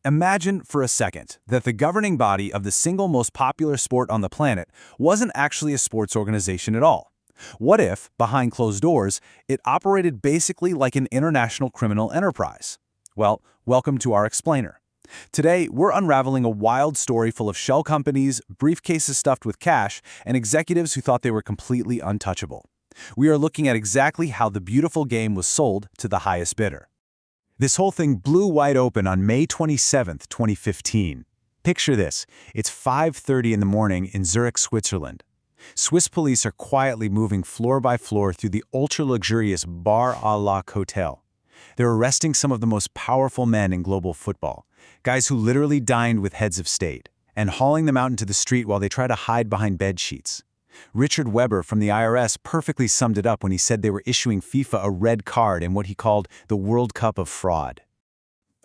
Imagine for a second that the governing body of the single most popular sport on the planet wasn't actually a sports organization at all. What if, behind closed doors, it operated basically like an international criminal enterprise? Well, welcome to our explainer. Today, we're unraveling a wild story full of shell companies, briefcases stuffed with cash, and executives who thought they were completely untouchable. We are looking at exactly how the beautiful game was sold to the highest bidder. This whole thing blew wide open on May 27, 2015. Picture this. It's 5:30 in the morning in Zurich, Switzerland. Swiss police are quietly moving floor by floor through the ultra-luxurious Bar al-Lac Hotel. They're arresting some of the most powerful men in global football, guys who literally dined with heads of state, and hauling them out into the street while they try to hide behind bed sheets. Richard Weber from the IRS perfectly summed it up when he said they were issuing FIFA a red card in what he called the World Cup of fraud.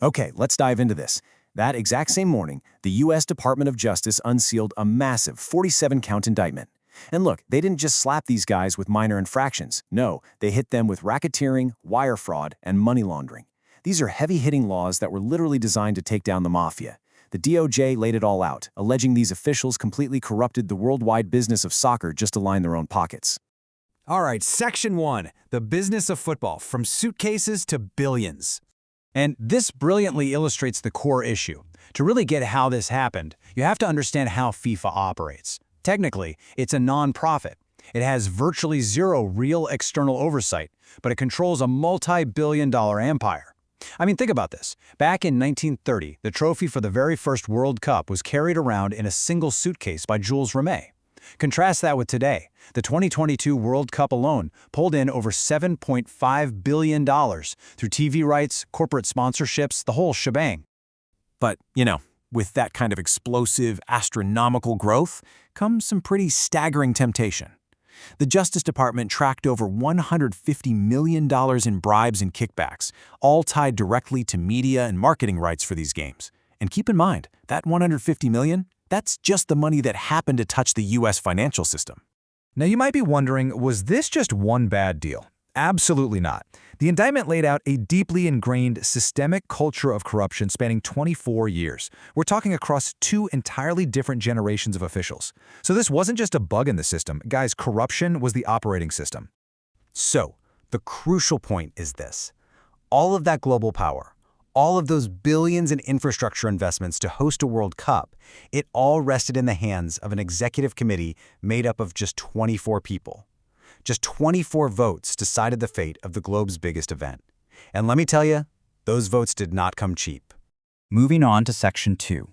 Okay, let's dive into this. That exact same morning, the U.S. Department of Justice unsealed a massive 47-count indictment. And look, they didn't just slap these guys with minor infractions. No, they hit them with racketeering, wire fraud, and money laundering. These are heavy-hitting laws that were literally designed to take down the mafia. The DOJ laid it all out, alleging these officials completely corrupted the worldwide business of soccer just to line their own pockets. All right, Section 1, the business of football, from suitcases to billions. And this brilliantly illustrates the core issue. To really get how this happened, you have to understand how FIFA operates. Technically, it's a non-profit. It has virtually zero real external oversight, but it controls a multi-billion-dollar empire. I mean, think about this. Back in 1930, the trophy for the very first World Cup was carried around in a single suitcase by Jules Rimet. Contrast that with today. The 2022 World Cup alone pulled in over $7.5 billion through TV rights, corporate sponsorships, the whole shebang. But, with that kind of explosive, astronomical growth comes some pretty staggering temptation. The Justice Department tracked over $150 million in bribes and kickbacks, all tied directly to media and marketing rights for these games. And keep in mind, that $150 million, that's just the money that happened to touch the U.S. financial system. Now you might be wondering, was this just one bad deal? Absolutely not. The indictment laid out a deeply ingrained systemic culture of corruption spanning 24 years. We're talking across two entirely different generations of officials. So this wasn't just a bug in the system. Guys, corruption was the operating system. So, the crucial point is this. All of that global power, all of those billions in infrastructure investments to host a World Cup, it all rested in the hands of an executive committee made up of just 24 people. Just 24 votes decided the fate of the globe's biggest event. And let me tell you, those votes did not come cheap. Moving on to Section 2.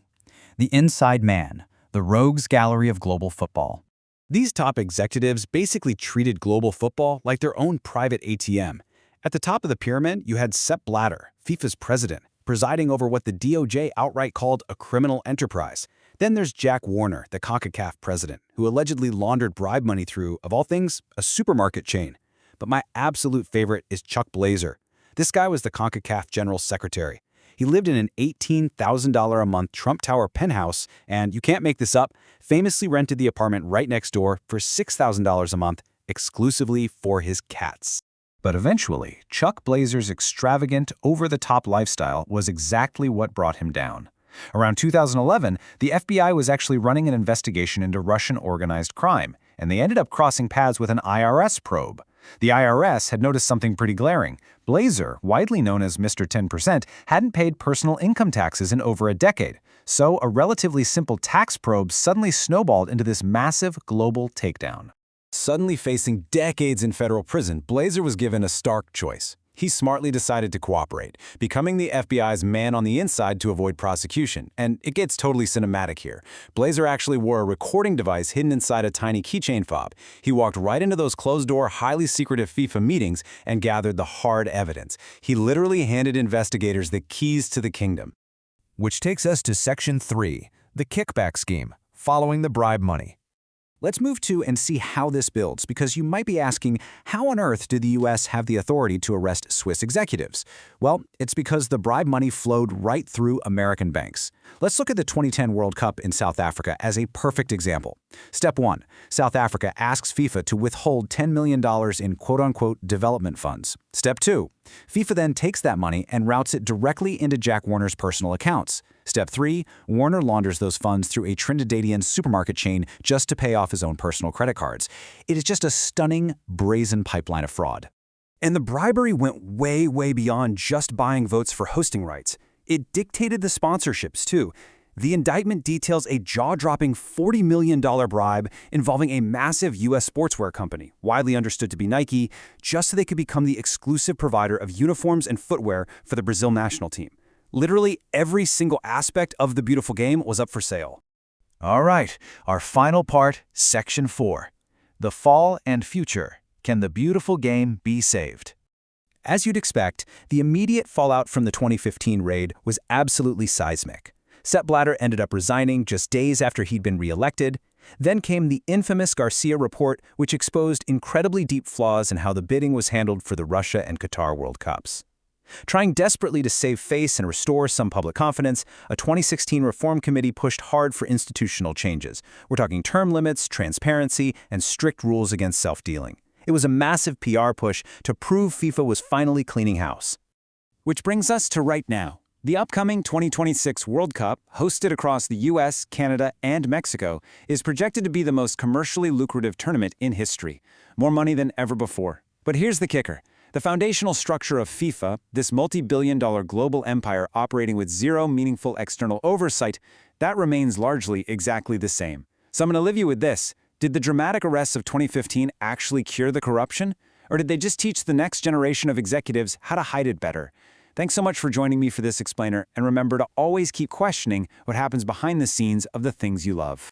The Inside Man, the Rogues Gallery of Global Football. These top executives basically treated global football like their own private ATM. At the top of the pyramid, you had Sepp Blatter, FIFA's president, presiding over what the DOJ outright called a criminal enterprise. Then there's Jack Warner, the CONCACAF president, who allegedly laundered bribe money through, of all things, a supermarket chain. But my absolute favorite is Chuck Blazer. This guy was the CONCACAF general secretary. He lived in an $18,000 a month Trump Tower penthouse and, you can't make this up, famously rented the apartment right next door for $6,000 a month exclusively for his cats. But eventually, Chuck Blazer's extravagant, over-the-top lifestyle was exactly what brought him down. Around 2011, the FBI was actually running an investigation into Russian organized crime, and they ended up crossing paths with an IRS probe. The IRS had noticed something pretty glaring. Blazer, widely known as Mr. 10%, hadn't paid personal income taxes in over a decade. So a relatively simple tax probe suddenly snowballed into this massive global takedown. Suddenly facing decades in federal prison, Blazer was given a stark choice. He smartly decided to cooperate, becoming the FBI's man on the inside to avoid prosecution. And it gets totally cinematic here. Blazer actually wore a recording device hidden inside a tiny keychain fob. He walked right into those closed-door, highly secretive FIFA meetings and gathered the hard evidence. He literally handed investigators the keys to the kingdom. Which takes us to Section 3, the kickback scheme, following the bribe money. Let's move to and see how this builds, because you might be asking, how on earth did the U.S. have the authority to arrest Swiss executives? Well, it's because the bribe money flowed right through American banks. Let's look at the 2010 World Cup in South Africa as a perfect example. Step 1. South Africa asks FIFA to withhold $10 million in quote-unquote development funds. Step 2. FIFA then takes that money and routes it directly into Jack Warner's personal accounts. Step 3, Warner launders those funds through a Trinidadian supermarket chain just to pay off his own personal credit cards. It is just a stunning, brazen pipeline of fraud. And the bribery went way, way beyond just buying votes for hosting rights. It dictated the sponsorships, too. The indictment details a jaw-dropping $40 million bribe involving a massive U.S. sportswear company, widely understood to be Nike, just so they could become the exclusive provider of uniforms and footwear for the Brazil national team. Literally every single aspect of the beautiful game was up for sale. All right, our final part, Section 4. The fall and future. Can the beautiful game be saved? As you'd expect, the immediate fallout from the 2015 raid was absolutely seismic. Sepp Blatter ended up resigning just days after he'd been re-elected. Then came the infamous Garcia report, which exposed incredibly deep flaws in how the bidding was handled for the Russia and Qatar World Cups. Trying desperately to save face and restore some public confidence, a 2016 reform committee pushed hard for institutional changes. We're talking term limits, transparency, and strict rules against self-dealing. It was a massive PR push to prove FIFA was finally cleaning house. Which brings us to right now. The upcoming 2026 World Cup, hosted across the US, Canada, and Mexico, is projected to be the most commercially lucrative tournament in history. More money than ever before. But here's the kicker. The foundational structure of FIFA, this multi-billion-dollar global empire operating with zero meaningful external oversight, that remains largely exactly the same. So I'm going to leave you with this. Did the dramatic arrests of 2015 actually cure the corruption? Or did they just teach the next generation of executives how to hide it better? Thanks so much for joining me for this explainer, and remember to always keep questioning what happens behind the scenes of the things you love.